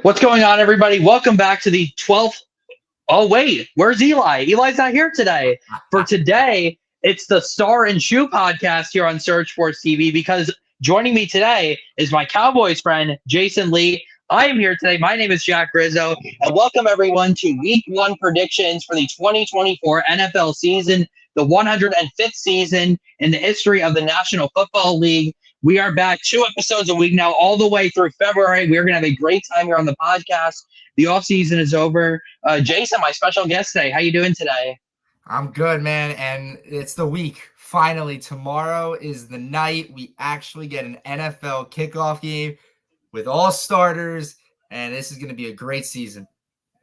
What's going on, everybody? Welcome back to the 12th. Oh, wait, where's Eli? Eli's not here today. For today, it's the Star and Shoe podcast here on Search Force TV because joining me today is my Cowboys friend, Jayson Lee. I am here today. My name is Jack Rizzo, and welcome everyone to Week 1 predictions for the 2024 NFL season, the 105th season in the history of the National Football League. We are back 2 episodes a week now, all the way through February. We're going to have a great time here on the podcast. The off season is over. Jayson, my special guest today. How you doing today? I'm good, man. And it's the week. Finally, tomorrow is the night we actually get an NFL kickoff game with all starters. And this is going to be a great season.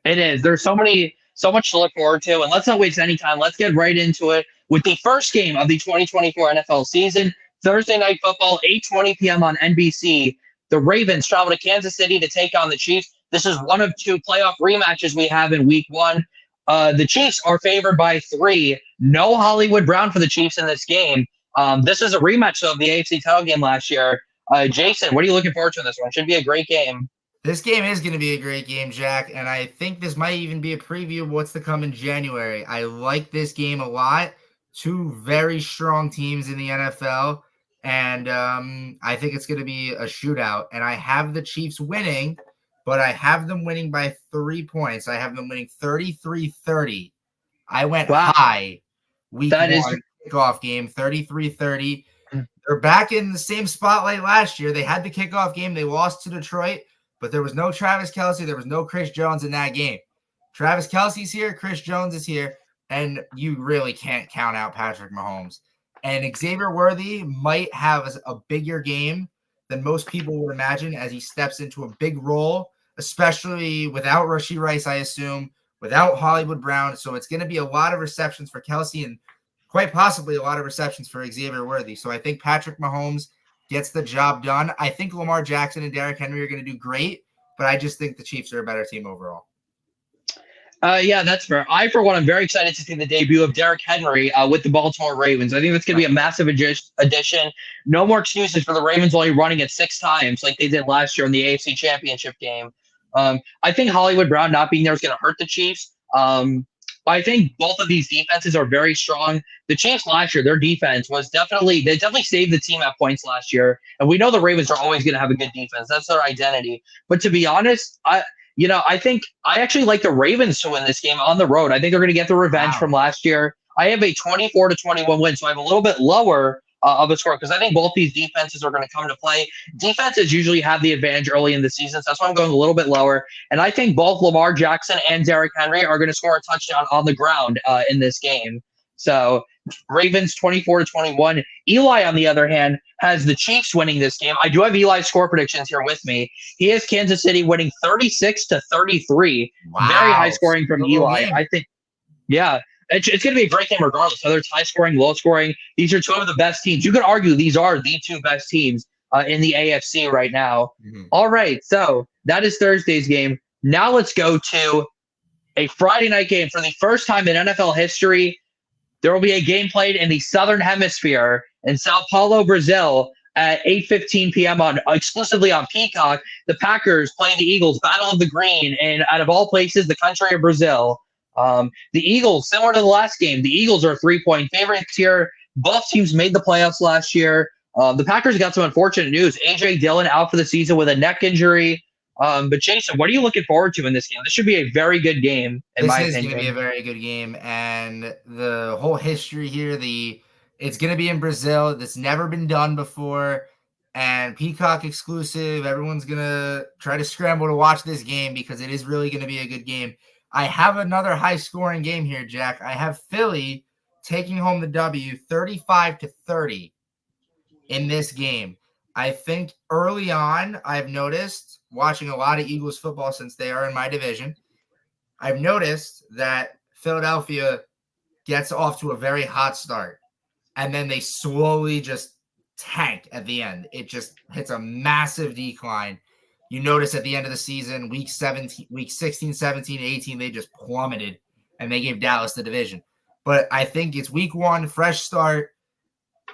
It is. There's so much to look forward to. And let's not waste any time. Let's get right into it with the first game of the 2024 NFL season. Thursday Night Football, 8:20 p.m. on NBC. The Ravens travel to Kansas City to take on the Chiefs. This is one of 2 playoff rematches we have in Week 1. The Chiefs are favored by 3. No Hollywood Brown for the Chiefs in this game. This is a rematch of the AFC title game last year. Jayson, what are you looking forward to in this one? Should be a great game. This game is going to be a great game, Jack, and I think this might even be a preview of what's to come in January. I like this game a lot. 2 very strong teams in the NFL. And I think it's going to be a shootout. And I have the Chiefs winning, but I have them winning by 3 points. I have them winning 33-30. I went high week 1 kickoff game, 33-30. They're back in the same spotlight last year. They had the kickoff game. They lost to Detroit, but there was no Travis Kelce. There was no Chris Jones in that game. Travis Kelce's here. Chris Jones is here. And you really can't count out Patrick Mahomes. And Xavier Worthy might have a bigger game than most people would imagine as he steps into a big role, especially without Rashee Rice, I assume, without Hollywood Brown. So it's going to be a lot of receptions for Kelce and quite possibly a lot of receptions for Xavier Worthy. So I think Patrick Mahomes gets the job done. I think Lamar Jackson and Derrick Henry are going to do great, but I just think the Chiefs are a better team overall. Yeah, that's fair. I, for one, am very excited to see the debut of Derrick Henry with the Baltimore Ravens. I think that's going to be a massive addition. No more excuses for the Ravens only running it 6 times like they did last year in the AFC Championship game. I think Hollywood Brown not being there is going to hurt the Chiefs. I think both of these defenses are very strong. The Chiefs last year, their defense was definitely saved the team at points last year. And we know the Ravens are always going to have a good defense. That's their identity. But to be honest, I think I actually like the Ravens to win this game on the road. I think they're going to get the revenge from last year. I have a 24-21 win, so I have a little bit lower of a score because I think both these defenses are going to come to play. Defenses usually have the advantage early in the season, so that's why I'm going a little bit lower. And I think both Lamar Jackson and Derrick Henry are going to score a touchdown on the ground in this game. So Ravens 24-21. Eli, on the other hand, has the Chiefs winning this game. I do have Eli's score predictions here with me. He has Kansas City winning 36-33. Wow. Very high scoring from Eli. I think, yeah, it's going to be a great game regardless. Whether it's high scoring, low scoring, these are 2 of the best teams. You could argue these are the 2 best teams in the AFC right now. Mm-hmm. All right, so that is Thursday's game. Now let's go to a Friday night game. For the first time in NFL history, there will be a game played in the Southern Hemisphere in Sao Paulo, Brazil at 8:15 p.m. exclusively on Peacock. The Packers playing the Eagles, Battle of the Green, and out of all places, the country of Brazil. The Eagles, similar to the last game, the Eagles are 3-point favorites here. Both teams made the playoffs last year. The Packers got some unfortunate news. A.J. Dillon out for the season with a neck injury. But Jayson, what are you looking forward to in this game? This should be a very good game, in my opinion. This is going to be a very good game, and the whole history here, it's going to be in Brazil. That's never been done before, and Peacock exclusive. Everyone's going to try to scramble to watch this game because it is really going to be a good game. I have another high-scoring game here, Jack. I have Philly taking home the W 35-30 in this game. I think early on, I've noticed, watching a lot of Eagles football since they are in my division, I've noticed that Philadelphia gets off to a very hot start, and then they slowly just tank at the end. It just hits a massive decline. You notice at the end of the season, week 16, 17, 18, they just plummeted, and they gave Dallas the division. But I think it's week 1, fresh start.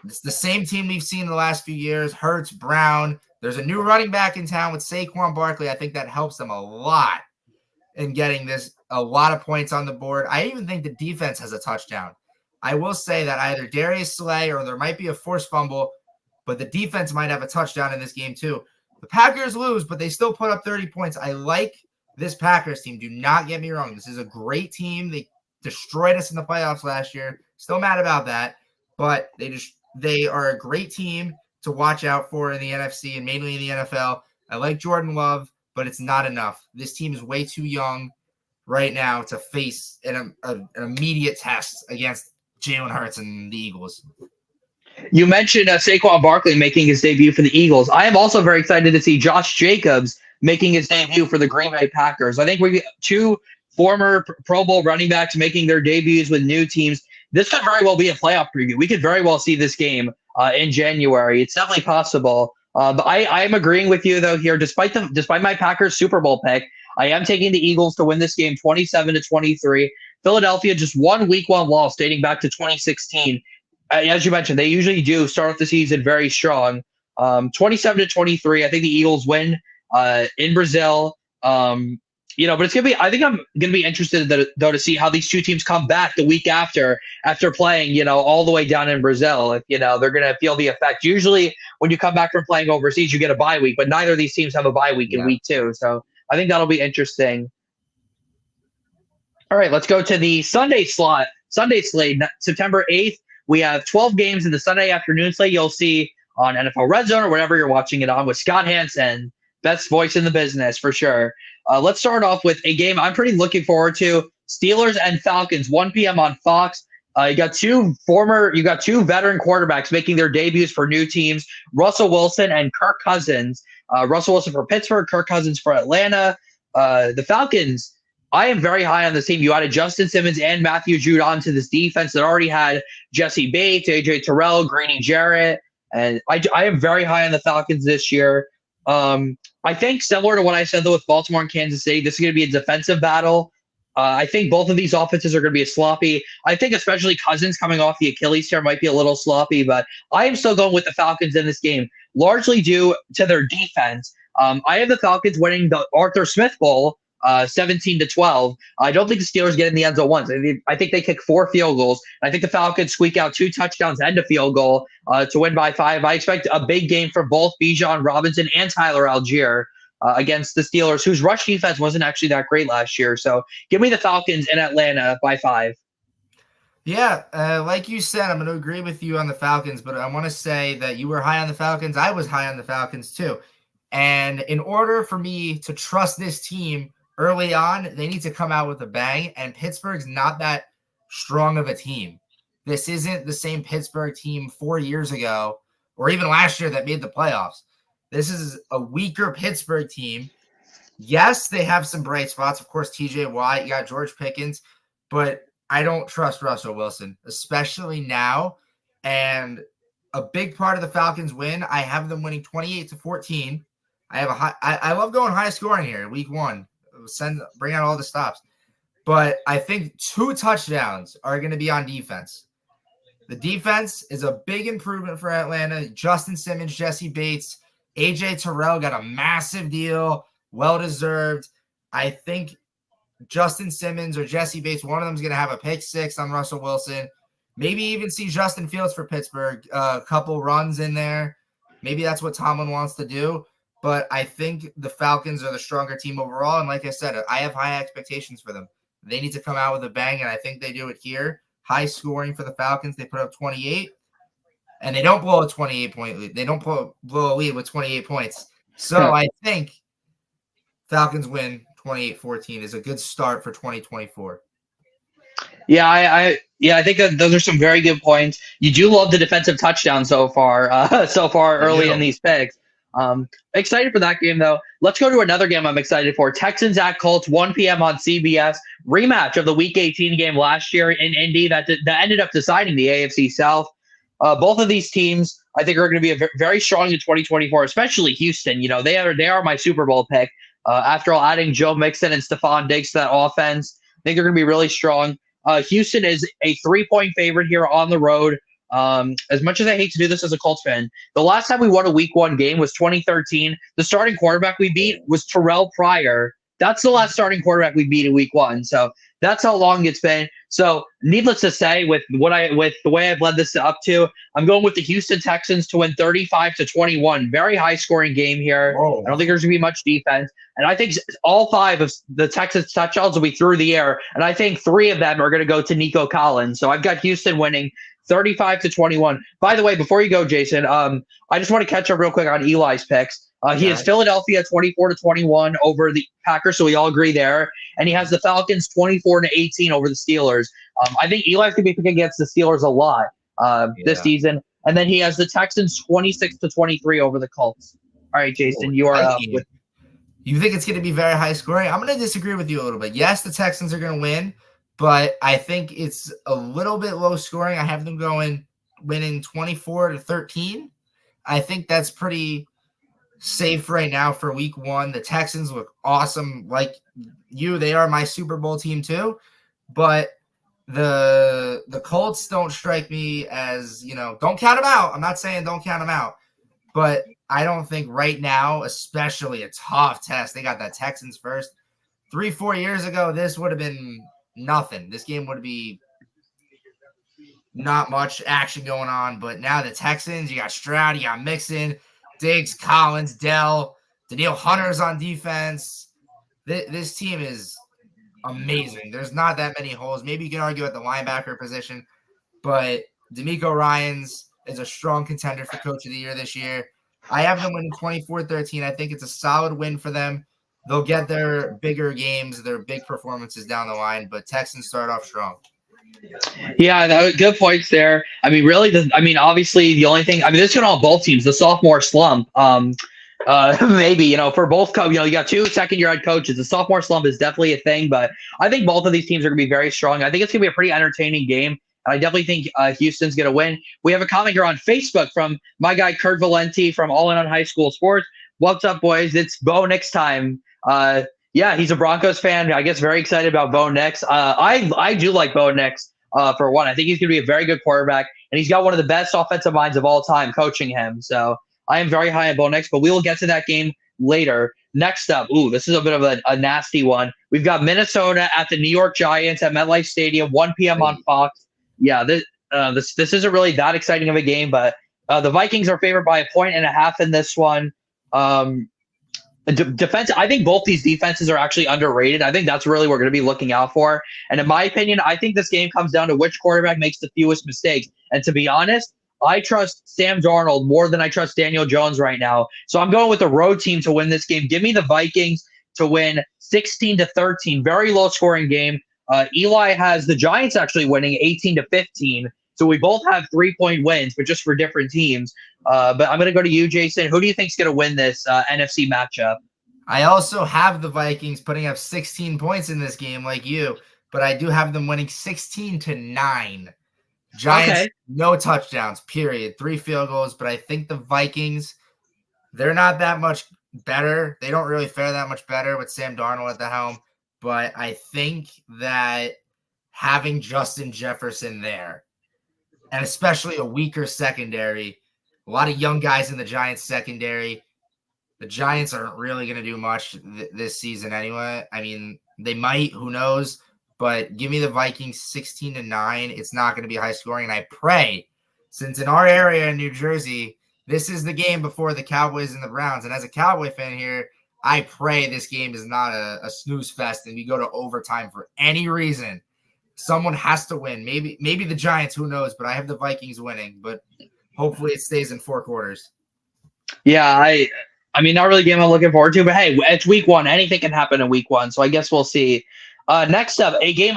It's the same team we've seen the last few years. Hurts, Brown, There's a new running back in town with Saquon Barkley. I think that helps them a lot in getting a lot of points on the board. I even think the defense has a touchdown. I will say that either Darius Slay or there might be a forced fumble, but the defense might have a touchdown in this game too. The Packers lose, but they still put up 30 points. I like this Packers team. Do not get me wrong. This is a great team. They destroyed us in the playoffs last year. Still mad about that, but they are a great team to watch out for in the NFC and mainly in the NFL. I like Jordan Love, but it's not enough. This team is way too young right now to face an immediate test against Jalen Hurts and the Eagles. You mentioned Saquon Barkley making his debut for the Eagles. I am also very excited to see Josh Jacobs making his debut for the Green Bay Packers. I think we get two former Pro Bowl running backs making their debuts with new teams. This could very well be a playoff preview. We could very well see this game in January. It's definitely possible. But I am agreeing with you though here. Despite my Packers Super Bowl pick, I am taking the Eagles to win this game 27-23. Philadelphia just won Week 1 loss dating back to 2016. As you mentioned, they usually do start off the season very strong. 27-23. I think the Eagles win in Brazil. But it's gonna be. I think I'm gonna be interested though to see how these two teams come back the week after playing, all the way down in Brazil. If they're gonna feel the effect. Usually, when you come back from playing overseas, you get a bye week, but neither of these teams have a bye week in Week 2. So I think that'll be interesting. All right, let's go to the Sunday slate. September 8th. We have 12 games in the Sunday afternoon slate. You'll see on NFL Red Zone or whatever you're watching it on with Scott Hansen, best voice in the business for sure. Let's start off with a game I'm pretty looking forward to. Steelers and Falcons, 1 p.m. on Fox. You got two veteran quarterbacks making their debuts for new teams, Russell Wilson and Kirk Cousins. Russell Wilson for Pittsburgh, Kirk Cousins for Atlanta. The Falcons, I am very high on this team. You added Justin Simmons and Matthew Judon to this defense that already had Jesse Bates, AJ Terrell, Greeny Jarrett, and I am very high on the Falcons this year. I think similar to what I said though with Baltimore and Kansas City, this is going to be a defensive battle. I think both of these offenses are going to be sloppy. I think especially Cousins coming off the Achilles tear might be a little sloppy, but I am still going with the Falcons in this game, largely due to their defense. I have the Falcons winning the Arthur Smith Bowl 17-12. I don't think the Steelers get in the end zone once. I think they kick 4 field goals. I think the Falcons squeak out 2 touchdowns and a field goal to win by 5. I expect a big game for both Bijan Robinson and Tyler Algier against the Steelers, whose rush defense wasn't actually that great last year. So give me the Falcons in Atlanta by 5. Yeah, like you said, I'm going to agree with you on the Falcons, but I want to say that you were high on the Falcons. I was high on the Falcons too. And in order for me to trust this team early on, they need to come out with a bang, and Pittsburgh's not that strong of a team. This isn't the same Pittsburgh team 4 years ago or even last year that made the playoffs. This is a weaker Pittsburgh team. Yes, they have some bright spots. Of course, TJ Watt, you got George Pickens, but I don't trust Russell Wilson, especially now. And a big part of the Falcons win, I have them winning 28-14. I love going high scoring here, Week 1. Bring out all the stops. But I think 2 touchdowns are going to be on defense. The defense is a big improvement for Atlanta. Justin Simmons, Jesse Bates, AJ Terrell got a massive deal. Well-deserved. I think Justin Simmons or Jesse Bates, one of them is going to have a pick 6 on Russell Wilson. Maybe even see Justin Fields for Pittsburgh. A couple runs in there. Maybe that's what Tomlin wants to do. But I think the Falcons are the stronger team overall. And like I said, I have high expectations for them. They need to come out with a bang, and I think they do it here. High scoring for the Falcons. They put up 28, and they don't blow a 28-point lead. They don't blow a lead with 28 points. So I think Falcons win 28-14 is a good start for 2024. Yeah, I think that those are some very good points. You do love the defensive touchdown so far early in these picks. Excited for that game, though. Let's go to another game I'm excited for. Texans at Colts, 1 p.m. on CBS. Rematch of the Week 18 game last year in Indy that ended up deciding the AFC South. Both of these teams, I think, are going to be very strong in 2024, especially Houston. They are my Super Bowl pick. After all, adding Joe Mixon and Stephon Diggs to that offense, I think they're going to be really strong. Houston is a 3-point favorite here on the road. As much as I hate to do this as a Colts fan, the last time we won a Week 1 game was 2013. The starting quarterback we beat was Terrell Pryor. That's the last starting quarterback we beat in Week 1. So that's how long it's been. So, needless to say, with the way I've led this up to, I'm going with the Houston Texans to win 35-21. Very high scoring game here. Whoa. I don't think there's gonna be much defense, and I think all 5 of the Texans touchdowns will be through the air, and I think 3 of them are going to go to Nico Collins. So I've got Houston winning 35-21. By the way, before you go, Jayson, I just want to catch up real quick on Eli's picks. He has Philadelphia 24-21 over the Packers, so we all agree there. And he has the Falcons 24-18 over the Steelers. I think Eli's going to be picking against the Steelers a lot this season. And then he has the Texans 26-23 over the Colts. All right, Jayson, you are with. You think it's going to be very high scoring? I'm going to disagree with you a little bit. Yes, the Texans are going to win, but I think it's a little bit low scoring. I have them winning 24-13. I think that's pretty safe right now for Week 1. The Texans look awesome. Like you, they are my Super Bowl team too. But the Colts don't strike me as, don't count them out. I'm not saying don't count them out. But I don't think right now, especially a tough test. They got that Texans first. 3-4 years ago, this would have been nothing. This game would be not much action going on. But now the Texans, you got Stroud, you got Mixon, Diggs, Collins, Dell, Danielle Hunter's on defense. This team is amazing. There's not that many holes. Maybe you can argue at the linebacker position, but D'Amico Ryans is a strong contender for Coach of the Year this year. I have them winning 24-13. I think it's a solid win for them. They'll get their bigger games, their big performances down the line, but Texans start off strong. Yeah, good points there. I mean, really, obviously, the only thing, this is going on both teams, the sophomore slump. Maybe, for both, you got 2 second-year head coaches. The sophomore slump is definitely a thing, but I think both of these teams are going to be very strong. I think it's going to be a pretty entertaining game. I definitely think Houston's going to win. We have a comment here on Facebook from my guy, Kurt Valenti from All In on High School Sports. What's up, boys? It's Bo Nix time. Yeah, he's a Broncos fan. I guess very excited about Bo Nix. I do like Bo Nix for one. I think he's going to be a very good quarterback, and he's got one of the best offensive minds of all time coaching him. So I am very high on Bo Nix, but we will get to that game later. Next up, this is a bit of a nasty one. We've got Minnesota at the New York Giants at MetLife Stadium, 1 p.m. on Fox. Yeah, this isn't really that exciting of a game, but the Vikings are favored by 1.5 in this one. Defense, I think both these defenses are actually underrated. I think that's really what we're going to be looking out for. And in my opinion, I think this game comes down to which quarterback makes the fewest mistakes. And to be honest, I trust Sam Darnold more than I trust Daniel Jones right now. So I'm going with the road team to win this game. Give me the Vikings to win 16-13. Very low scoring game. Eli has the Giants actually winning 18-15. So we both have 3-point wins, but just for different teams. But I'm going to go to you, Jayson. Who do you think is going to win this NFC matchup? I also have the Vikings putting up 16 points in this game like you, but I do have them winning 16-9. Giants, no touchdowns, period. 3 field goals, but I think the Vikings, they're not that much better. They don't really fare that much better with Sam Darnold at the helm, but I think that having Justin Jefferson there, and especially a weaker secondary, a lot of young guys in the Giants secondary. The Giants aren't really going to do much this season anyway. I mean, they might, who knows? But give me the Vikings 16-9. It's not going to be high scoring. And I pray, since in our area in New Jersey, this is the game before the Cowboys and the Browns. And as a Cowboy fan here, I pray this game is not a snooze fest and we go to overtime for any reason. Someone has to win. Maybe the Giants, who knows? But I have the Vikings winning. But hopefully it stays in 4 quarters. Yeah, I mean, not really a game I'm looking forward to. But hey, it's Week 1. Anything can happen in Week 1. So I guess we'll see. Next up, a game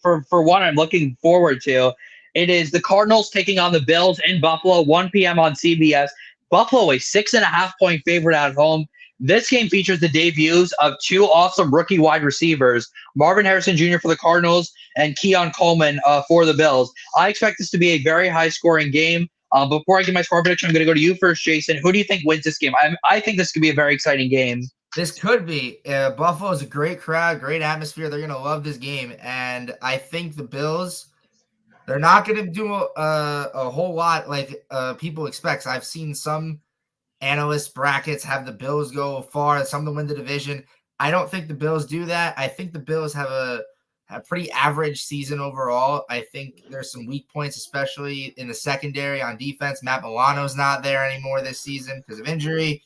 for one I'm looking forward to. It is the Cardinals taking on the Bills in Buffalo, 1 p.m. on CBS. Buffalo, a 6.5-point favorite at home. This game features the debuts of 2 awesome rookie wide receivers, Marvin Harrison Jr. for the Cardinals and Keon Coleman for the Bills. I expect this to be a very high-scoring game. Before I give my score prediction, I'm going to go to you first, Jayson. Who do you think wins this game? I think this could be a very exciting game. This could be. Buffalo is a great crowd, great atmosphere. They're going to love this game. And I think the Bills, They're not going to do a whole lot like people expect. I've seen some analyst brackets have the Bills go far, some of them win the division. I don't think the Bills do that. I think the Bills have a pretty average season overall. I think there's some weak points, especially in the secondary on defense. Matt Milano's not there anymore this season because of injury.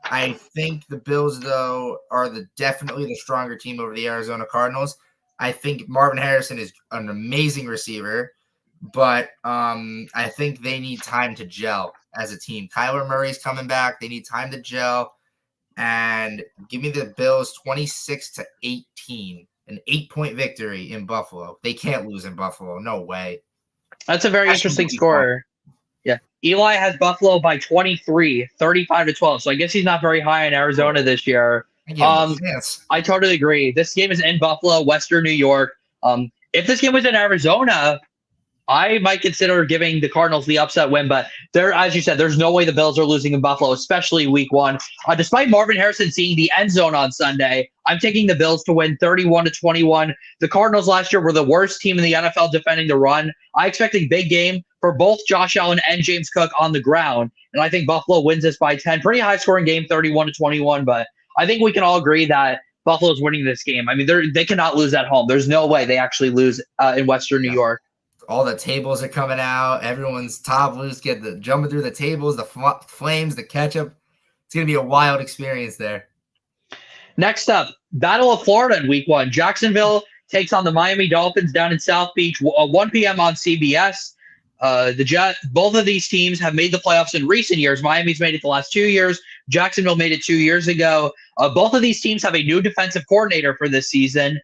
I think the Bills, though, are definitely the stronger team over the Arizona Cardinals. I think Marvin Harrison is an amazing receiver, but I think they need time to gel as a team. Kyler Murray's coming back. They need time to gel. And give me the Bills 26-18, an 8-point victory in Buffalo. They can't lose in Buffalo. No way. That's a very interesting score. Yeah. Eli has Buffalo by 23, 35-12. So I guess he's not very high in Arizona this year. I totally agree. This game is in Buffalo, Western New York. If this game was in Arizona, I might consider giving the Cardinals the upset win, but as you said, there's no way the Bills are losing in Buffalo, especially week one. Despite Marvin Harrison seeing the end zone on Sunday, I'm taking the Bills to win 31-21. The Cardinals last year were the worst team in the NFL defending the run. I expect a big game for both Josh Allen and James Cook on the ground, and I think Buffalo wins this by 10. Pretty high-scoring game, 31-21, but I think we can all agree that Buffalo's winning this game. I mean, they cannot lose at home. There's no way they actually lose in Western New York. All the tables are coming out. Everyone's topless, jumping through the tables, the flames, the ketchup. It's going to be a wild experience there. Next up, Battle of Florida in week one. Jacksonville takes on the Miami Dolphins down in South Beach, 1 p.m. on CBS. Both of these teams have made the playoffs in recent years. Miami's made it the last 2 years. Jacksonville made it 2 years ago. Both of these teams have a new defensive coordinator for this season.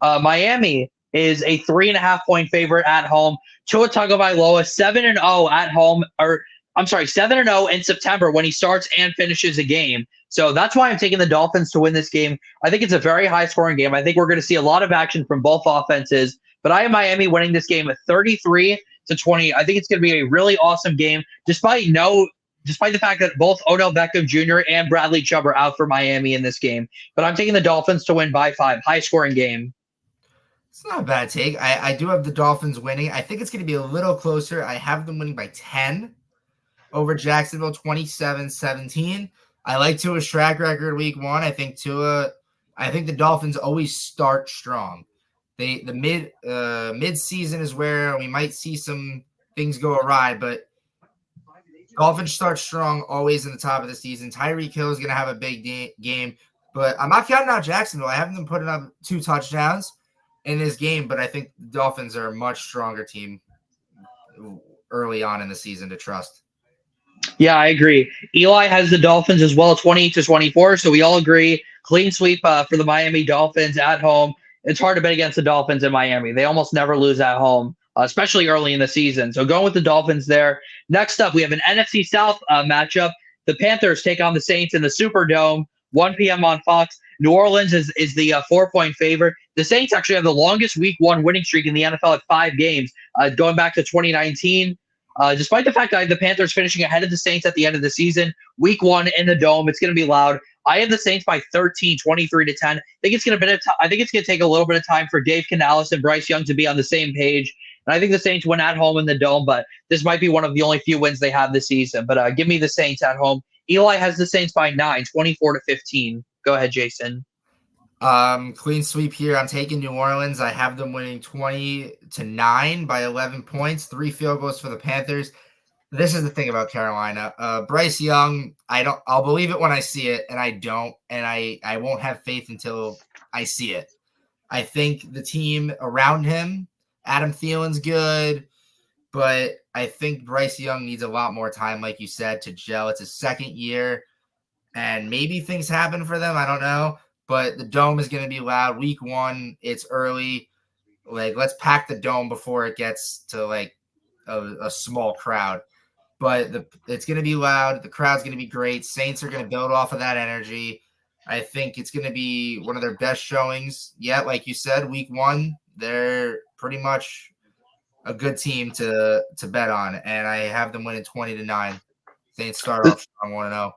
Miami is a 3.5-point favorite at home. Tua Tagovailoa 7-0 at home, 7-0 in September when he starts and finishes a game. So that's why I'm taking the Dolphins to win this game. I think it's a very high-scoring game. I think we're going to see a lot of action from both offenses. But I have Miami winning this game at 33-20. I think it's going to be a really awesome game, despite the fact that both Odell Beckham Jr. and Bradley Chubb are out for Miami in this game. But I'm taking the Dolphins to win by 5. High-scoring game. It's not a bad take. I do have the Dolphins winning. I think it's going to be a little closer. I have them winning by 10 over Jacksonville, 27-17. I like Tua's track record week one. I think the Dolphins always start strong. The mid-season is where we might see some things go awry, but Dolphins start strong always in the top of the season. Tyreek Hill is going to have a big game, but I'm not counting out Jacksonville. I have them putting up 2 touchdowns in this game, but I think the Dolphins are a much stronger team early on in the season to trust. Yeah, I agree. Eli has the Dolphins as well, 28-24. So we all agree. Clean sweep for the Miami Dolphins at home. It's hard to bet against the Dolphins in Miami. They almost never lose at home, especially early in the season. So going with the Dolphins there. Next up, we have an NFC South matchup. The Panthers take on the Saints in the Superdome, 1 p.m. on Fox. New Orleans is the 4-point favorite. The Saints actually have the longest week one winning streak in the NFL at 5 games, going back to 2019. Despite the fact that the Panthers finishing ahead of the Saints at the end of the season, week one in the Dome, it's going to be loud. I have the Saints by 13, 23-10. I think it's going to take a little bit of time for Dave Canales and Bryce Young to be on the same page. And I think the Saints win at home in the Dome, but this might be one of the only few wins they have this season. But give me the Saints at home. Eli has the Saints by 9, 24-15. Go ahead, Jayson. Clean sweep here. I'm taking New Orleans. I have them winning 20-9 by 11 points, 3 field goals for the Panthers. This is the thing about Carolina. Bryce Young, I'll believe it when I see it, and I don't, and I won't have faith until I see it. I think the team around him, Adam Thielen's good, but I think Bryce Young needs a lot more time, like you said, to gel. It's his second year, and maybe things happen for them. I don't know. But the Dome is going to be loud. Week one, it's early. Let's pack the Dome before it gets to a small crowd. But it's going to be loud. The crowd's going to be great. Saints are going to build off of that energy. I think it's going to be one of their best showings yet. Like you said, week one, they're pretty much a good team to bet on. And I have them winning 20-9. Saints start off strong 1-0.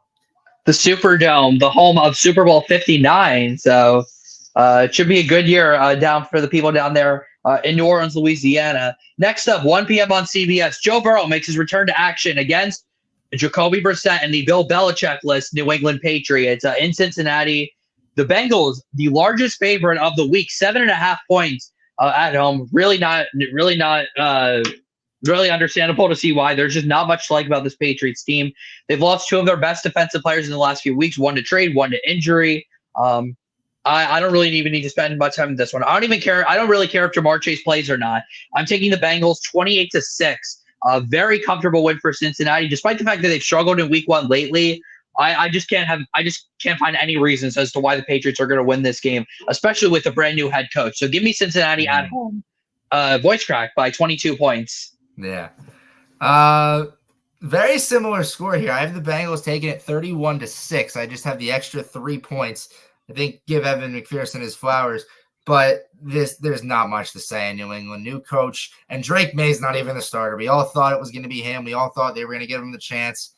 The Superdome, the home of Super Bowl 59. So it should be a good year down for the people down there in New Orleans, Louisiana. Next up, 1 p.m. on CBS, Joe Burrow makes his return to action against Jacoby Brissett and the Bill Belichick list New England Patriots in Cincinnati. The Bengals, the largest favorite of the week, 7.5 points at home. Really understandable to see why. There's just not much to like about this Patriots team. They've lost two of their best defensive players in the last few weeks, one to trade, one to injury. I don't really even need to spend much time in this one. I don't even care. I don't really care if Jamar Chase plays or not. I'm taking the Bengals 28-6. A very comfortable win for Cincinnati, despite the fact that they've struggled in week one lately. I just can't find any reasons as to why the Patriots are going to win this game, especially with a brand new head coach. So give me Cincinnati at home. Voice crack by 22 points. Yeah. Very similar score here. I have the Bengals taking it 31-6. I just have the extra 3 points. I think give Evan McPherson his flowers, but there's not much to say in New England. New coach, and Drake May's not even the starter. We all thought it was going to be him. We all thought they were going to give him the chance,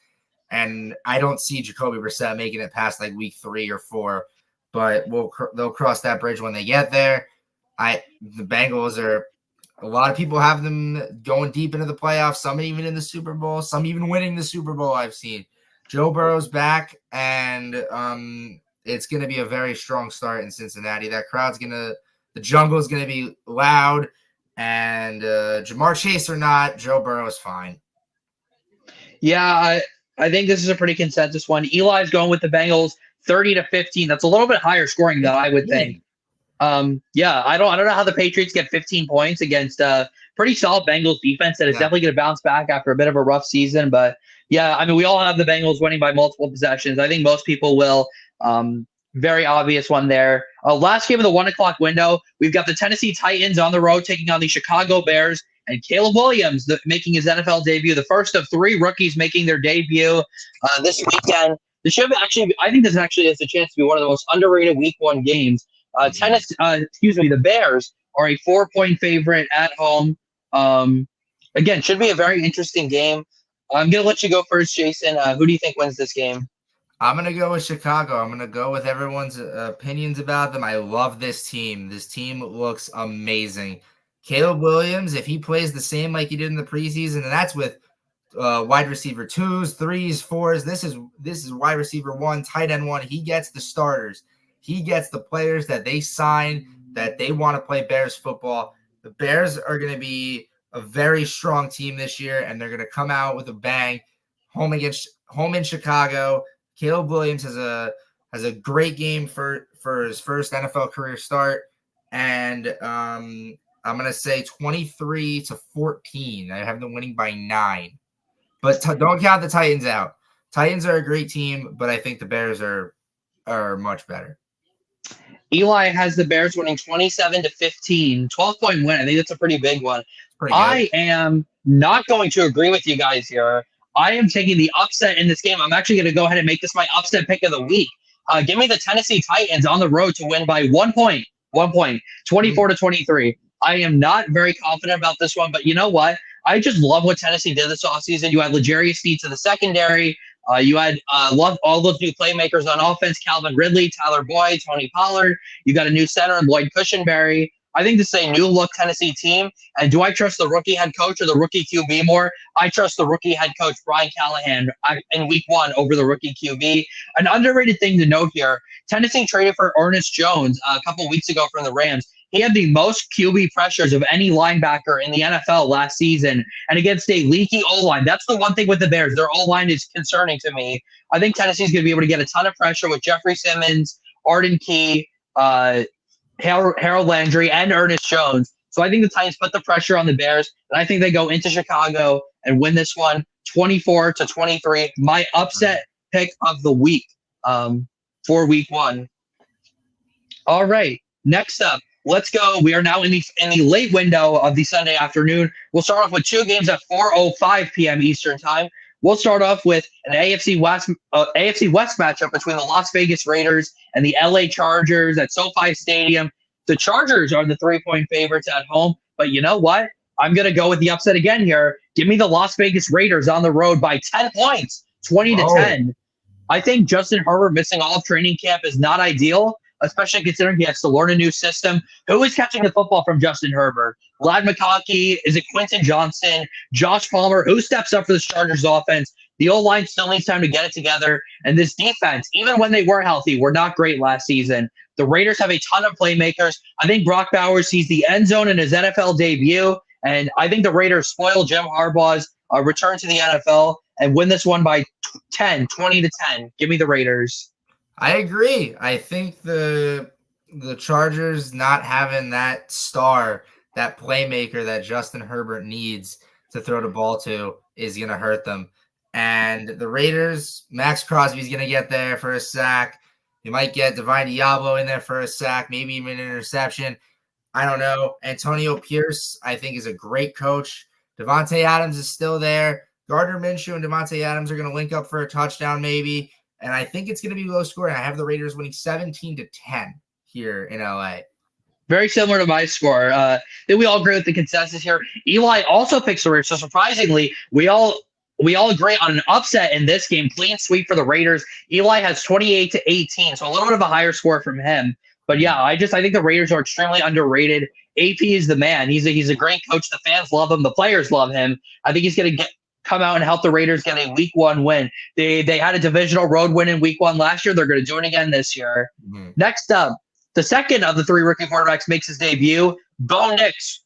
and I don't see Jacoby Brissett making it past like week 3 or 4, but they'll cross that bridge when they get there. The Bengals are. A lot of people have them going deep into the playoffs, some even in the Super Bowl, some even winning the Super Bowl I've seen. Joe Burrow's back, and it's going to be a very strong start in Cincinnati. The jungle's going to be loud, and Jamar Chase or not, Joe Burrow is fine. Yeah, I think this is a pretty consensus one. Eli's going with the Bengals 30-15. That's a little bit higher scoring than I would think. I don't know how the Patriots get 15 points against a pretty solid Bengals defense that is definitely going to bounce back after a bit of a rough season. But yeah, I mean, we all have the Bengals winning by multiple possessions. I think most people will. Very obvious one there. Last game of the 1 o'clock window, we've got the Tennessee Titans on the road taking on the Chicago Bears, and Caleb Williams making his NFL debut, the first of 3 rookies making their debut this weekend. I think this actually has a chance to be one of the most underrated week 1 games. The Bears are a 4-point favorite at home. Again, should be a very interesting game. I'm going to let you go first, Jayson. Who do you think wins this game? I'm going to go with Chicago. I'm going to go with everyone's opinions about them. I love this team. This team looks amazing. Caleb Williams, if he plays the same like he did in the preseason, and that's with wide receiver 2s, 3s, 4s. This is wide receiver 1, tight end 1. He gets the starters. He gets the players that they sign, that they want to play Bears football. The Bears are going to be a very strong team this year, and they're going to come out with a bang. Home in Chicago. Caleb Williams has a great game for his first NFL career start, and I'm going to say 23-14. I have them winning by 9, but don't count the Titans out. Titans are a great team, but I think the Bears are much better. Eli has the Bears winning 27-15, 12-point win. I think that's a pretty big one. I am not going to agree with you guys here. I am taking the upset in this game. I'm actually going to go ahead and make this my upset pick of the week. Give me the Tennessee Titans on the road to win by 1 point, 24-23. I am not very confident about this one, but you know what? I just love what Tennessee did this offseason. You had L'Jarius Sneed to the secondary. You had all those new playmakers on offense, Calvin Ridley, Tyler Boyd, Tony Pollard. You got a new center in Lloyd Cushenberry. I think this is a new-look Tennessee team. And do I trust the rookie head coach or the rookie QB more? I trust the rookie head coach, Brian Callahan, in week 1 over the rookie QB. An underrated thing to note here, Tennessee traded for Ernest Jones a couple weeks ago from the Rams. He had the most QB pressures of any linebacker in the NFL last season, and against a leaky O-line. That's the one thing with the Bears. Their O-line is concerning to me. I think Tennessee's going to be able to get a ton of pressure with Jeffrey Simmons, Arden Key, Harold Landry, and Ernest Jones. So I think the Titans put the pressure on the Bears, and I think they go into Chicago and win this one 24-23. My upset pick of the week for week 1. All right, next up. Let's go. We are now in the late window of the Sunday afternoon. We'll start off with 2 games at 4:05 p.m. Eastern time. We'll start off with an AFC West matchup between the Las Vegas Raiders and the LA Chargers at SoFi Stadium. The Chargers are the 3-point favorites at home, but you know what? I'm going to go with the upset again here. Give me the Las Vegas Raiders on the road by 10 points, 20-10. I think Justin Herbert missing all of training camp is not ideal, especially considering he has to learn a new system. Who is catching the football from Justin Herbert? Lad McConkey? Is it Quentin Johnson? Josh Palmer? Who steps up for the Chargers offense? The old line still needs time to get it together. And this defense, even when they were healthy, were not great last season. The Raiders have a ton of playmakers. I think Brock Bowers sees the end zone in his NFL debut. And I think the Raiders spoil Jim Harbaugh's return to the NFL and win this one by 20-10. Give me the Raiders. I agree. I think the Chargers not having that star, that playmaker that Justin Herbert needs to throw the ball to is going to hurt them. And the Raiders, Max Crosby's going to get there for a sack. You might get Divine Diablo in there for a sack, maybe even an interception. I don't know. Antonio Pierce, I think, is a great coach. Devontae Adams is still there. Gardner Minshew and Devontae Adams are going to link up for a touchdown maybe. And I think it's going to be low scoring. I have the Raiders winning 17-10 here in LA. Very similar to my score. Then we all agree with the consensus here. Eli also picks the Raiders. So surprisingly, we all agree on an upset in this game. Clean sweep for the Raiders. Eli has 28-18, so a little bit of a higher score from him. But yeah, I think the Raiders are extremely underrated. AP is the man. He's a great coach. The fans love him. The players love him. I think he's going to come out and help the Raiders get a Week 1 win. They had a divisional road win in Week 1 last year. They're going to do it again this year. Mm-hmm. Next up, the second of the three rookie quarterbacks makes his debut. Bo Nix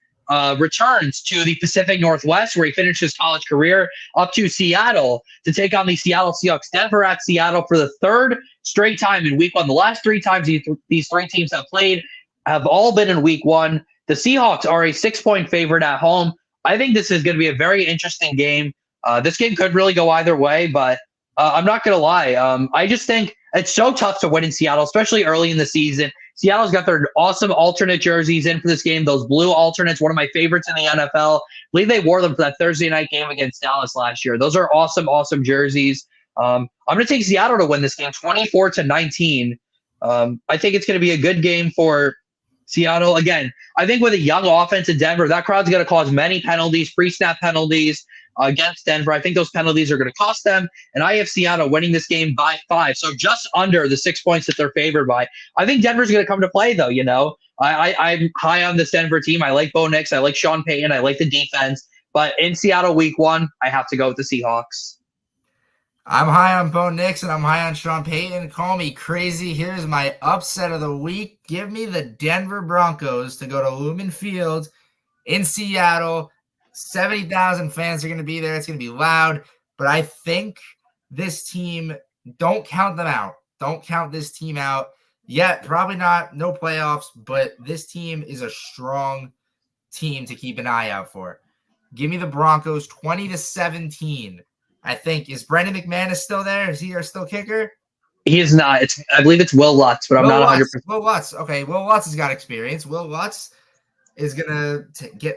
returns to the Pacific Northwest, where he finished his college career, up to Seattle to take on the Seattle Seahawks. Denver at Seattle for the third straight time in Week 1. The last three times these three teams have played have all been in Week 1. The Seahawks are a 6-point favorite at home. I think this is going to be a very interesting game. This game could really go either way, but I'm not going to lie. I just think it's so tough to win in Seattle, especially early in the season. Seattle's got their awesome alternate jerseys in for this game. Those blue alternates, one of my favorites in the NFL. I believe they wore them for that Thursday night game against Dallas last year. Those are awesome, awesome jerseys. I'm going to take Seattle to win this game, 24-19. I think it's going to be a good game for Seattle. Again, I think with a young offense in Denver, that crowd's going to cause many penalties, pre-snap penalties against Denver. I think those penalties are going to cost them, and I have Seattle winning this game by 5, so just under the 6 points that they're favored by. I think Denver's going to come to play, though. I'm high on this Denver team. I like Bo Nix. I like Sean Payton. I like the defense. But in Seattle Week 1, I have to go with the Seahawks. I'm high on Bo Nix, and I'm high on Sean Payton. Call me crazy. Here's my upset of the week. Give me the Denver Broncos to go to Lumen Field in Seattle. 70,000 fans are going to be there. It's going to be loud. But I think this team, don't count them out. Don't count this team out yet. Probably not, no playoffs, but this team is a strong team to keep an eye out for. Give me the Broncos 20-17. I think. Is Brendan McManus still there? Is he our still kicker? He is not. I believe it's Will Lutz, but I'm not 100%. Will Lutz. Okay, Will Lutz has got experience. Will Lutz is going to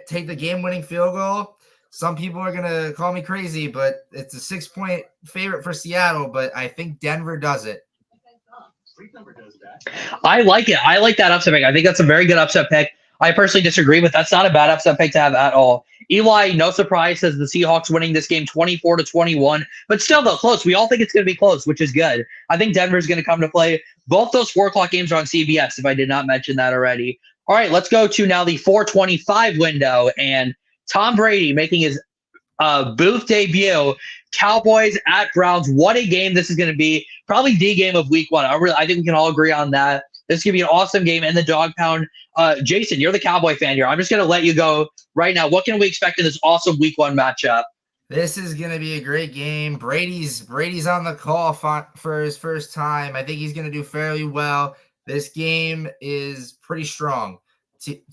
take the game-winning field goal. Some people are going to call me crazy, but it's a 6-point favorite for Seattle, but I think Denver does it. I like it. I like that upset pick. I think that's a very good upset pick. I personally disagree, but that's not a bad upset pick to have at all. Eli, no surprise, says the Seahawks winning this game 24-21, but still, though, close. We all think it's going to be close, which is good. I think Denver's going to come to play. Both those 4 o'clock games are on CBS, if I did not mention that already. All right, let's go to now the 4:25 window, and Tom Brady making his booth debut. Cowboys at Browns. What a game this is going to be. Probably the game of Week 1. I think we can all agree on that. This is going to be an awesome game in the dog pound. Jayson, you're the Cowboy fan here. I'm just going to let you go right now. What can we expect in this awesome Week 1 matchup? This is going to be a great game. Brady's on the call for his first time. I think he's going to do fairly well. This game is pretty strong.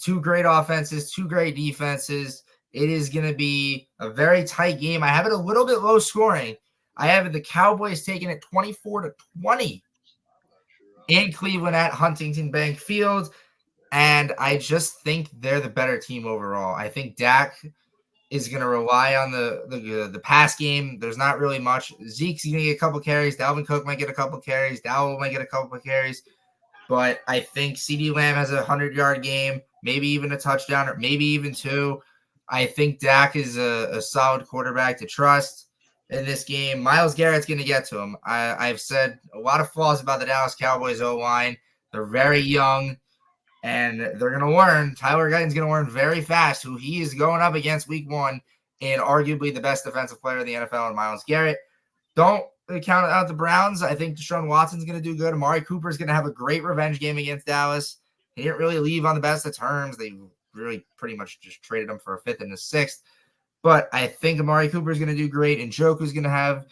Two great offenses, 2 great defenses. It is going to be a very tight game. I have it a little bit low scoring. I have the Cowboys taking it 24-20 in Cleveland at Huntington Bank Field. And I just think they're the better team overall. I think Dak is going to rely on the pass game. There's not really much. Zeke's going to get a couple carries. Dalvin Cook might get a couple carries. Dowell might get a couple of carries. But I think CeeDee Lamb has a 100-yard game, maybe even a touchdown, or maybe even 2. I think Dak is a solid quarterback to trust in this game. Myles Garrett's going to get to him. I've said a lot of flaws about the Dallas Cowboys O-line. They're very young, and they're going to learn. Tyler Guyton's going to learn very fast who he is going up against week 1 and arguably the best defensive player in the NFL in Myles Garrett. Don't count out the Browns. I think Deshaun Watson's going to do good. Amari Cooper's going to have a great revenge game against Dallas. He didn't really leave on the best of terms. They really pretty much just traded him for a 5th and a 6th. But I think Amari Cooper is going to do great, and Njoku's going to have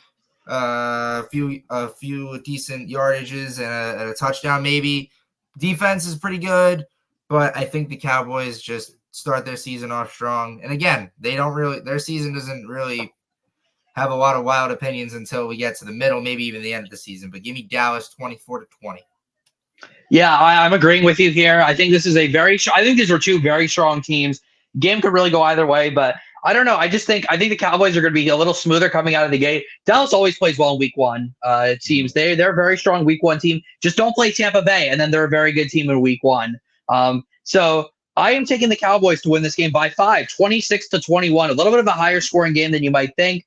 a few decent yardages and a touchdown maybe. Defense is pretty good, but I think the Cowboys just start their season off strong. And again, their season doesn't really have a lot of wild opinions until we get to the middle, maybe even the end of the season. But give me Dallas 24-20. Yeah, I'm agreeing with you here. I think this is I think these are two very strong teams. Game could really go either way, but I don't know. I think the Cowboys are going to be a little smoother coming out of the gate. Dallas always plays well in week 1. It seems they're a very strong week 1 team. Just don't play Tampa Bay, and then they're a very good team in week 1. So I am taking the Cowboys to win this game by 5, 26-21. A little bit of a higher scoring game than you might think.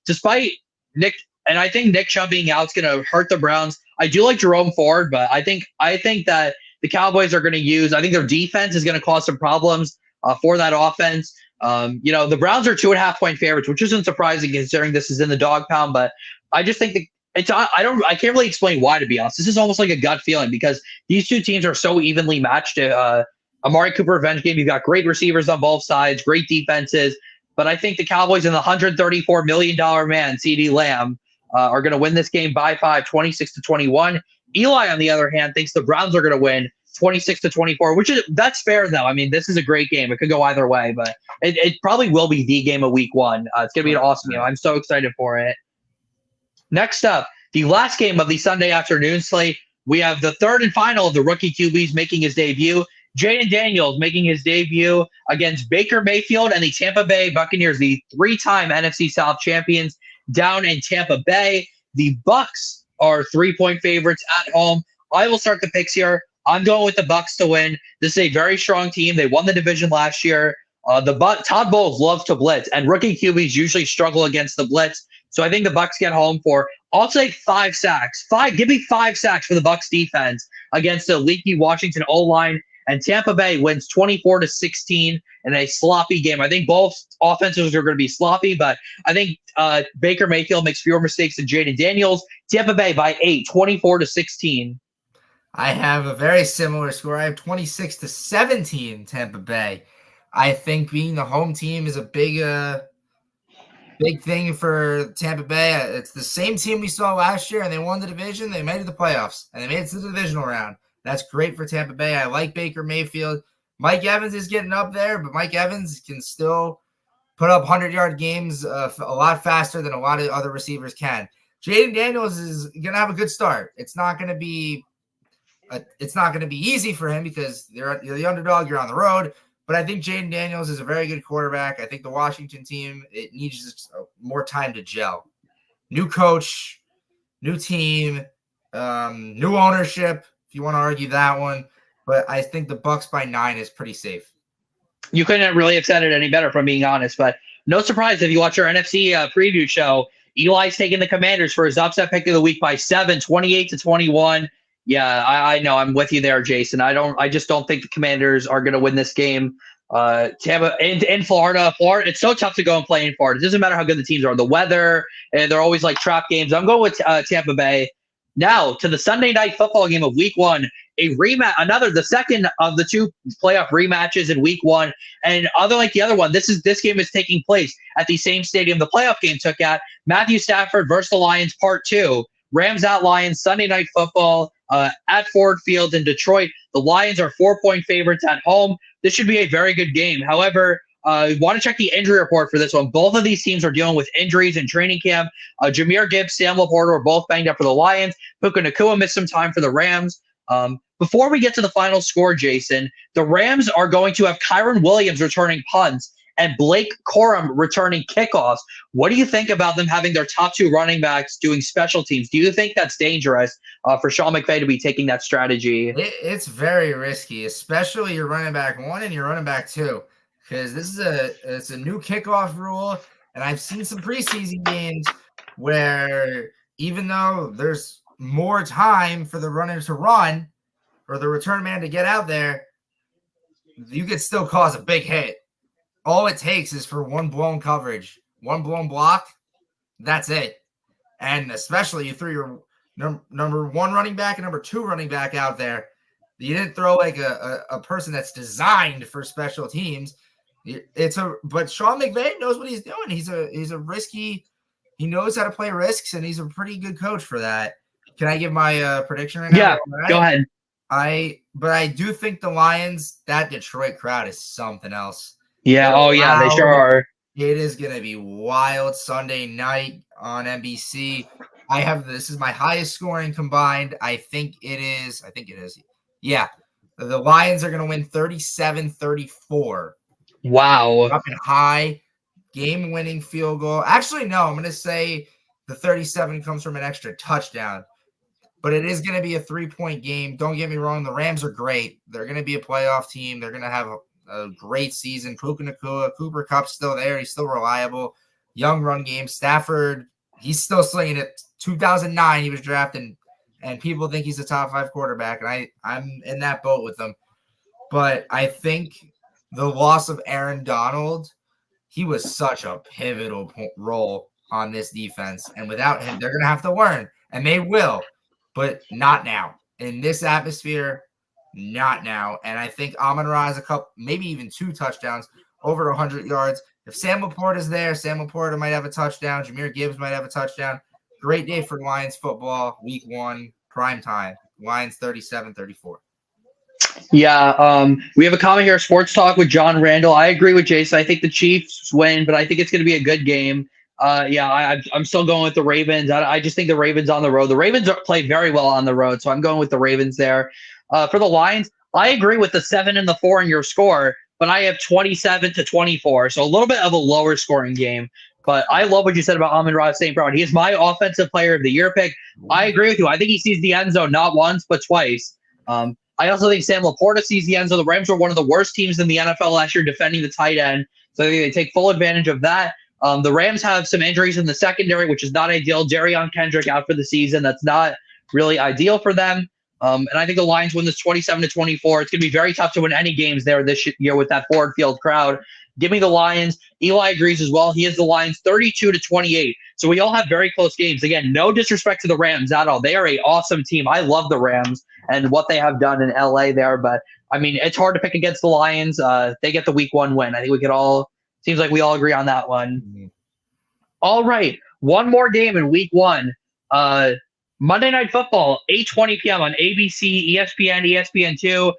Despite Nick, and I think Nick Chubb being out is going to hurt the Browns. I do like Jerome Ford, but I think that the Cowboys are going to use. I think their defense is going to cause some problems for that offense. The Browns are 2.5-point favorites, which isn't surprising considering this is in the dog pound. But I just think I can't really explain why, to be honest. This is almost like a gut feeling because these two teams are so evenly matched. Amari Cooper revenge game. You've got great receivers on both sides, great defenses. But I think the Cowboys and the $134 million man, CeeDee Lamb, are going to win this game by 5, 26-21. Eli, on the other hand, thinks the Browns are going to win 26-24, that's fair though. I mean, this is a great game. It could go either way, but it probably will be the game of week 1. It's going to be an awesome game. I'm so excited for it. Next up, the last game of the Sunday afternoon slate. We have the third and final of the rookie QBs making his debut. Jayden Daniels making his debut against Baker Mayfield and the Tampa Bay Buccaneers, the 3-time NFC South champions down in Tampa Bay. The Bucs are 3-point favorites at home. I will start the picks here. I'm going with the Bucs to win. This is a very strong team. They won the division last year. Todd Bowles loves to blitz, and rookie QBs usually struggle against the blitz. So I think the Bucs get home for, I'll say 5 sacks. Give me 5 sacks for the Bucs defense against a leaky Washington O-line. And Tampa Bay wins 24-16 in a sloppy game. I think both offenses are going to be sloppy, but I think Baker Mayfield makes fewer mistakes than Jayden Daniels. Tampa Bay by 8, 24-16. I have a very similar score. I have 26-17 Tampa Bay. I think being the home team is a big thing for Tampa Bay. It's the same team we saw last year, and they won the division. They made it to the playoffs, and they made it to the divisional round. That's great for Tampa Bay. I like Baker Mayfield. Mike Evans is getting up there, but Mike Evans can still put up 100-yard games a lot faster than a lot of other receivers can. Jayden Daniels is going to have a good start. It's not going to be easy for him because you're the underdog. You're on the road. But I think Jayden Daniels is a very good quarterback. I think the Washington team, it needs more time to gel. New coach, new team, new ownership, if you want to argue that one. But I think the Bucs by 9 is pretty safe. You couldn't really have said it any better, if I'm being honest. But no surprise if you watch our NFC preview show, Eli's taking the Commanders for his upset pick of the week by 7, 28-21. Yeah, I know. I'm with you there, Jayson. I just don't think the Commanders are going to win this game. Tampa in Florida, it's so tough to go and play in Florida. It doesn't matter how good the teams are. The weather, and they're always like trap games. I'm going with Tampa Bay. Now to the Sunday night football game of week 1, a rematch, the second of the 2 playoff rematches in week 1. And like the other one, this game is taking place at the same stadium the playoff game took at. Matthew Stafford versus the Lions, part 2. Rams at Lions, Sunday night football at Ford Field in Detroit. The Lions are 4-point favorites at home. This should be a very good game. However, want to check the injury report for this one. Both of these teams are dealing with injuries in training camp. Jahmyr Gibbs, Sam Laporta were both banged up for the Lions. Puka Nacua missed some time for the Rams. Before we get to the final score, Jayson, the Rams are going to have Kyron Williams returning punts and Blake Corum returning kickoffs. What do you think about them having their top 2 running backs doing special teams? Do you think that's dangerous for Sean McVay to be taking that strategy? It's very risky, especially your running back 1 and your running back 2, because it's a new kickoff rule, and I've seen some preseason games where even though there's more time for the runner to run, or the return man to get out there, you could still cause a big hit. All it takes is for one blown coverage, one blown block. That's it. And especially you threw your number one running back and number two running back out there. You didn't throw like a person that's designed for special teams. But Sean McVay knows what he's doing. He's a risky. He knows how to play risks, and he's a pretty good coach for that. Can I give my prediction right now? Yeah, go ahead. But I do think the Lions, that Detroit crowd is something else. Yeah. Oh, yeah. They sure are. It is going to be wild Sunday night on NBC. This is my highest scoring combined. I think it is. Yeah. The Lions are going to win 37-34. Wow. Up and high, game-winning field goal. Actually, no, I'm going to say the 37 comes from an extra touchdown. But it is going to be a 3-point game. Don't get me wrong. The Rams are great. They're going to be a playoff team. They're going to have a great season. Puka Nacua, Cooper Kupp's still there. He's still reliable. Young run game. Stafford, he's still slinging it. 2009, he was drafted, and people think he's a top 5 quarterback, and I'm in that boat with them. But I think the loss of Aaron Donald, he was such a pivotal role on this defense. And without him, they're going to have to learn, and they will. But not now. In this atmosphere, not now. And I think Amon-Ra has a couple, maybe even 2 touchdowns, over 100 yards. If Sam Laporta is there, Sam Laporta might have a touchdown. Jahmyr Gibbs might have a touchdown. Great day for Lions football, week 1, prime time. Lions 37-34. Yeah, we have a comment here, Sports Talk with John Randall. I agree with Jayson. I think the Chiefs win, but I think it's going to be a good game. I'm still going with the Ravens. I just think the Ravens on the road. The Ravens play very well on the road, so I'm going with the Ravens there. For the Lions, I agree with the 7 and the 4 in your score, but I have 27-24, so a little bit of a lower scoring game. But I love what you said about Amon-Ra St. Brown. He is my offensive player of the year pick. I agree with you. I think he sees the end zone not once, but twice. I also think Sam Laporta sees the end zone. The Rams were one of the worst teams in the NFL last year defending the tight end, so I think they take full advantage of that. The Rams have some injuries in the secondary, which is not ideal. Darion Kendrick out for the season. That's not really ideal for them. And I think the Lions win this 27-24. It's going to be very tough to win any games there this year with that Ford Field crowd. Give me the Lions. Eli agrees as well. He has the Lions 32-28. So we all have very close games. Again, no disrespect to the Rams at all. They are an awesome team. I love the Rams and what they have done in LA there. But, I mean, it's hard to pick against the Lions. They get the week 1 win. I think we could all – seems like we all agree on that one. Mm-hmm. All right. One more game in week 1. Monday Night Football, 8:20 p.m. on ABC, ESPN, ESPN2.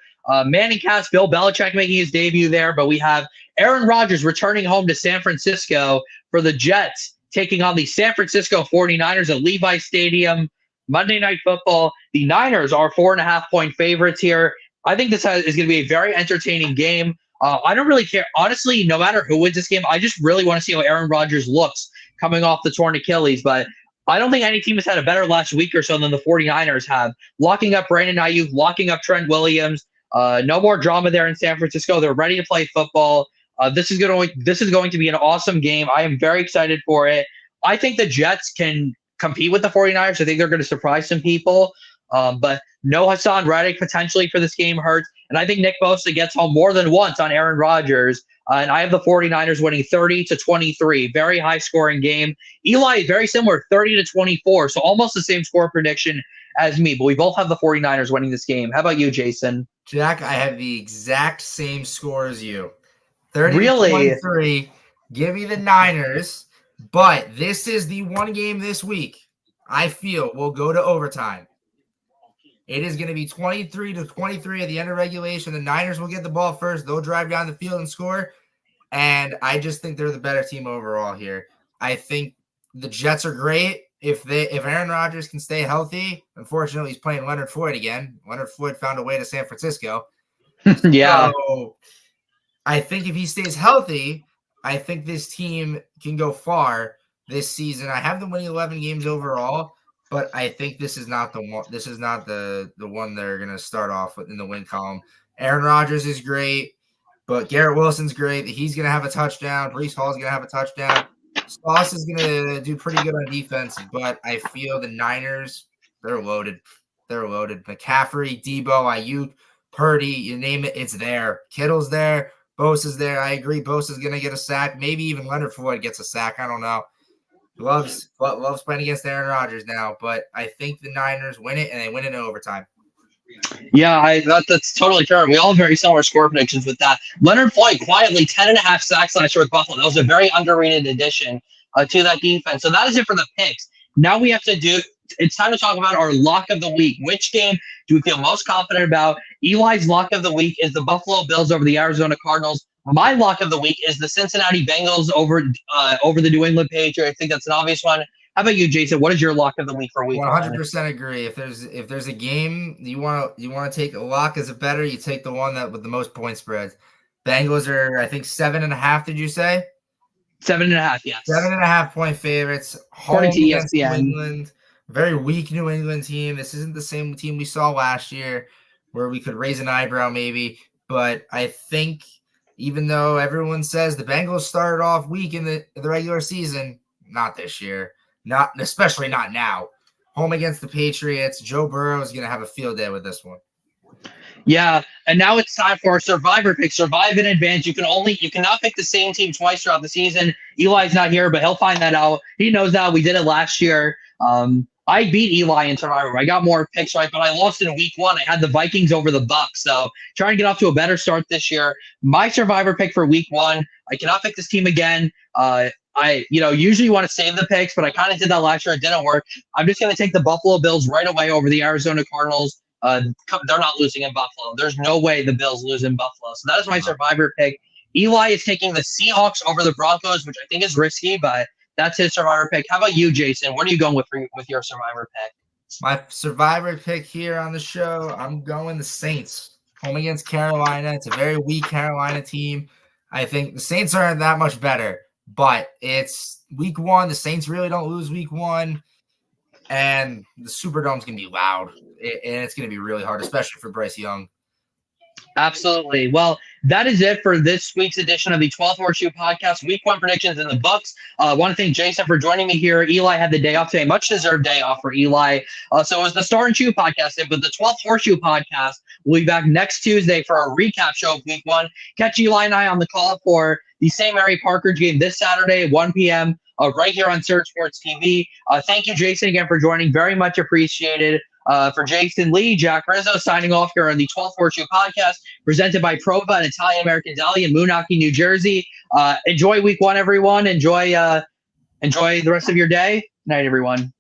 Manning cast, Bill Belichick making his debut there, but we have Aaron Rodgers returning home to San Francisco for the Jets, taking on the San Francisco 49ers at Levi Stadium. Monday Night Football. The Niners are 4.5-point favorites here. I think this is going to be a very entertaining game. I don't really care. Honestly, no matter who wins this game, I just really want to see how Aaron Rodgers looks coming off the torn Achilles. But I don't think any team has had a better last week or so than the 49ers have. Locking up Brandon Ayuk, locking up Trent Williams. No more drama there in San Francisco. They're ready to play football. This is going to be an awesome game. I am very excited for it. I think the Jets can compete with the 49ers. I think they're going to surprise some people. But no Hassan Reddick potentially for this game hurts. And I think Nick Bosa gets home more than once on Aaron Rodgers. And I have the 49ers winning 30-23. Very high scoring game. Eli, very similar, 30-24. So almost the same score prediction as me. But we both have the 49ers winning this game. How about you, Jayson? Jack, I have the exact same score as you. 30-23. Give me the Niners. But this is the one game this week I feel will go to overtime. It is going to be 23-23 at the end of regulation. The Niners will get the ball first. They'll drive down the field and score. And I just think they're the better team overall here. I think the Jets are great. If Aaron Rodgers can stay healthy, unfortunately, he's playing Leonard Floyd again. Leonard Floyd found a way to San Francisco. Yeah. So I think if he stays healthy, I think this team can go far this season. I have them winning 11 games overall, but I think this is not the one. This is not the one they're going to start off with in the win column. Aaron Rodgers is great, but Garrett Wilson's great. He's going to have a touchdown. Breece Hall's going to have a touchdown. Sauce is going to do pretty good on defense, but I feel the Niners, they're loaded. they're loaded. McCaffrey, Debo, Ayuk, Purdy, you name it, it's there. Kittle's there. Bosa's there. I agree. Bosa's going to get a sack. Maybe even Leonard Floyd gets a sack. I don't know. Loves playing against Aaron Rodgers now, but I think the Niners win it, and they win it in overtime. Yeah, that's totally fair. We all have very similar score predictions with that. Leonard Floyd quietly 10.5 sacks last year with Buffalo. That was a very underrated addition to that defense. So that is it for the picks. Now we have to do. It's time to talk about our lock of the week. Which game do we feel most confident about? Eli's lock of the week is the Buffalo Bills over the Arizona Cardinals. My lock of the week is the Cincinnati Bengals over the New England Patriots. I think that's an obvious one. How about you, Jayson? What is your lock of the week for week 100% agree. If there's a game you want to take a lock as a better, you take the one that with the most point spreads. Bengals are, I think, 7.5. Did you say 7.5? Yes. 7.5 point favorites. According to ESPN. New England, very weak New England team. This isn't the same team we saw last year, where we could raise an eyebrow maybe. But I think even though everyone says the Bengals started off weak in the regular season, not this year. Not especially not now. Home against the Patriots. Joe Burrow is going to have a field day with this one. Yeah, and now it's time for our survivor pick. Survive in advance. You cannot pick the same team twice throughout the season. Eli's not here, but he'll find that out. He knows that. We did it last year. I beat Eli in Survivor. I got more picks right, but I lost in week 1. I had the Vikings over the Bucks. So trying to get off to a better start this year. My Survivor pick for week 1. I cannot pick this team again. I usually want to save the picks, but I kind of did that last year. It didn't work. I'm just going to take the Buffalo Bills right away over the Arizona Cardinals. They're not losing in Buffalo. There's no way the Bills lose in Buffalo. So that is my Survivor pick. Eli is taking the Seahawks over the Broncos, which I think is risky, but that's his Survivor pick. How about you, Jayson? What are you going with your Survivor pick? My Survivor pick here on the show, I'm going the Saints. Home against Carolina. It's a very weak Carolina team. I think the Saints aren't that much better. But it's week 1. The Saints really don't lose week 1. And the Superdome's going to be loud. And it's going to be really hard, especially for Bryce Young. Absolutely. Well, that is it for this week's edition of the 12th Horseshoe Podcast. Week 1 predictions in the books. I want to thank Jayson for joining me here. Eli had the day off today. Much deserved day off for Eli. So it was the Star and Shoe Podcast, but the 12th Horseshoe Podcast will be back next Tuesday for a recap show of week 1. Catch Eli and I on the call for the St. Mary Partridge game this Saturday at 1 p.m. Right here on Surge Sports TV. Thank you, Jayson, again for joining. Very much appreciated. For Jason Lee, Jack Rizzo signing off here on the 12th Horseshoe Podcast, presented by Prova and Italian American Deli in Moonachie, New Jersey. Enjoy week 1, everyone. Enjoy the rest of your day. Night, everyone.